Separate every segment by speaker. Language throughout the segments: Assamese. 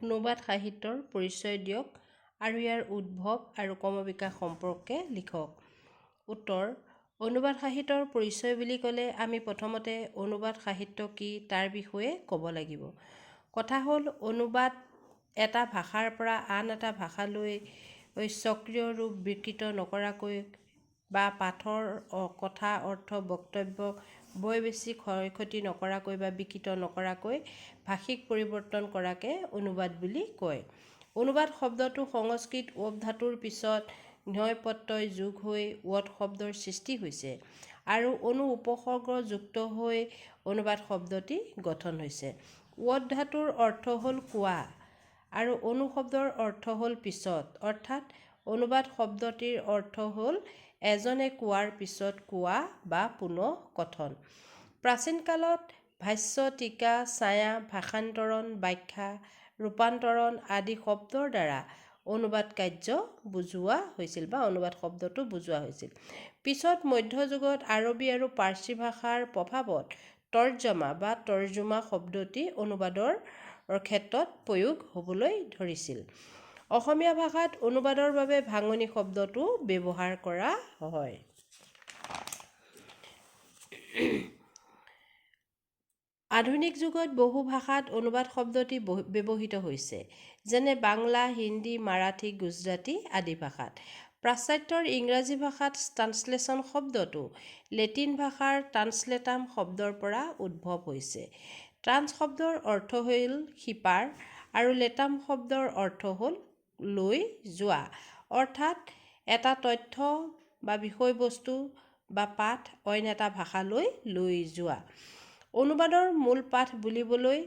Speaker 1: অনুবাদ সাহিত্যৰ পৰিচয় দিয়ক আৰু ইয়াৰ উদ্ভৱ আৰু ক্ৰমবিকাশ সম্পৰ্কে লিখক। উত্তৰ: অনুবাদ সাহিত্যৰ পৰিচয় বুলি ক'লে আমি প্ৰথমতে অনুবাদ সাহিত্য কি তাৰ বিষয়ে ক'ব লাগিব। কথা হ'ল, অনুবাদ এটা ভাষাৰ পৰা আন এটা ভাষালৈ স্বকীয় ৰূপ বিকৃত নকৰাকৈ বা পাঠৰ কথা, অৰ্থ, বক্তব্য বৰ বেছি ক্ষয়ক্ষতি নকৰাকৈ বা বিকৃত নকৰাকৈ ভাষিক পৰিৱৰ্তন কৰাকে অনুবাদ বুলি কয়। অনুবাদ শব্দটো সংস্কৃত ৱব ধাতুৰ পিছত ঞ প্ৰত্যয় যোগ হৈ ৱদ শব্দৰ সৃষ্টি হৈছে আৰু অনু উপসৰ্গ যুক্ত হৈ অনুবাদ শব্দটি গঠন হৈছে। ৱদ ধাতুৰ অৰ্থ হ'ল কোৱা আৰু অনু শব্দৰ অৰ্থ হ'ল পিছত, অৰ্থাৎ অনুবাদ শব্দটিৰ অৰ্থ হ'ল এজনে কোৱাৰ পিছত কোৱা বা পুনঃ কথন। প্ৰাচীন কালত ভাষ্য, টীকা, ছায়া, ভাষান্তৰণ, ব্যাখ্যা, ৰূপান্তৰণ আদি শব্দৰ দ্বাৰা অনুবাদ কাৰ্য বুজোৱা হৈছিল বা অনুবাদ শব্দটো বুজোৱা হৈছিল। পিছত মধ্যযুগত আৰবী আৰু পাৰ্চী ভাষাৰ প্ৰভাৱত তৰ্জমা বা তৰ্জুমা শব্দটি অনুবাদৰ ক্ষেত্ৰত প্ৰয়োগ হ'বলৈ ধৰিছিল। অসমীয়া ভাষাত অনুবাদৰ বাবে ভাঙনি শব্দটো ব্যৱহাৰ কৰা হয়। আধুনিক যুগত বহু ভাষাত অনুবাদ শব্দটি ব্যৱহৃত হৈছে, যেনে বাংলা, হিন্দী, মাৰাঠী, গুজৰাটী আদি ভাষাত। পাশ্চাত্যৰ ইংৰাজী ভাষাত ট্ৰান্সলেশ্যন শব্দটো লেটিন ভাষাৰ ট্ৰান্সলেটাম শব্দৰ পৰা উদ্ভৱ হৈছে। ট্ৰান্স শব্দৰ অৰ্থ হ'ল সিপাৰ আৰু লেটাম শব্দৰ অৰ্থ হ'ল লৈ যোৱা, অৰ্থাৎ এটা তথ্য বা বিষয়বস্তু বা পাঠ অইন এটা ভাষালৈ লৈ যোৱা। অনুবাদৰ মূল পাঠ বুলিবলৈ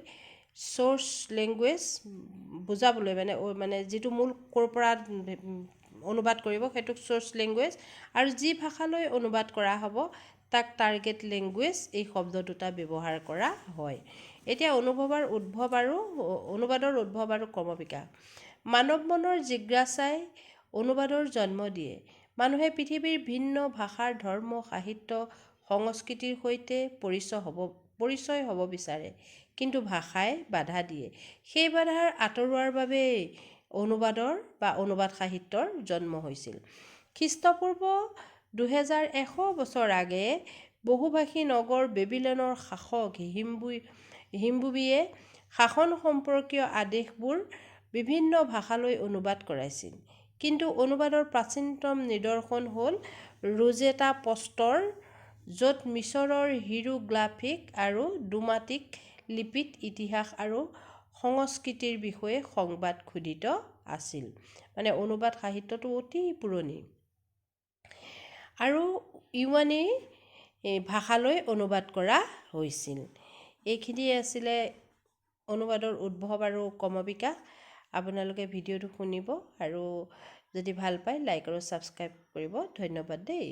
Speaker 1: চ'ৰ্চ লেংগুৱেজ বুজাবলৈ মানে যিটো মূল ক'ৰ পৰা অনুবাদ কৰিব সেইটোক চ'ৰ্চ লেংগুৱেজ, আৰু যি ভাষালৈ অনুবাদ কৰা হ'ব তাক টাৰ্গেট লেংগুৱেজ, এই শব্দ দুটা ব্যৱহাৰ কৰা হয়। এতিয়া অনুবাদৰ উদ্ভৱ আৰু ক্ৰমবিকাশ। মানৱ মনৰ জিজ্ঞাসাই অনুবাদৰ জন্ম দিয়ে। মানুহে পৃথিৱীৰ ভিন্ন ভাষাৰ, ধৰ্ম, সাহিত্য, সংস্কৃতিৰ সৈতে পৰিচয় হ'ব বিচাৰে, কিন্তু ভাষাই বাধা দিয়ে। সেই বাধাৰ আঁতৰোৱাৰ বাবেই অনুবাদ সাহিত্যৰ জন্ম হৈছিল। খ্ৰীষ্টপূৰ্ব 2100 বছৰ আগেয়ে বহুভাষী নগৰ বেবিলনৰ শাসক হিমবুবিয়ে শাসন সম্পৰ্কীয় আদেশবোৰ বিভিন্ন ভাষালৈ অনুবাদ কৰাইছিল। কিন্তু অনুবাদৰ প্ৰাচীনতম নিদৰ্শন হ'ল ৰোজেটা প্ৰস্তৰ, য'ত মিছৰৰ হিৰোগ্লাফিক আৰু ডোমাটিক লিপিত ইতিহাস আৰু সংস্কৃতিৰ বিষয়ে সংবাদ খোদিত আছিল। মানে অনুবাদ সাহিত্যটো অতি পুৰণি আৰু ইউনানী ভাষালৈ অনুবাদ কৰা হৈছিল। এইখিনিয়ে আছিলে অনুবাদৰ উদ্ভৱ আৰু ক্ৰমবিকাশ। আপোনালোকে ভিডিঅ'টো শুনিব আৰু যদি ভাল পায় লাইক আৰু ছাবস্ক্ৰাইব কৰিব। ধন্যবাদ দেই।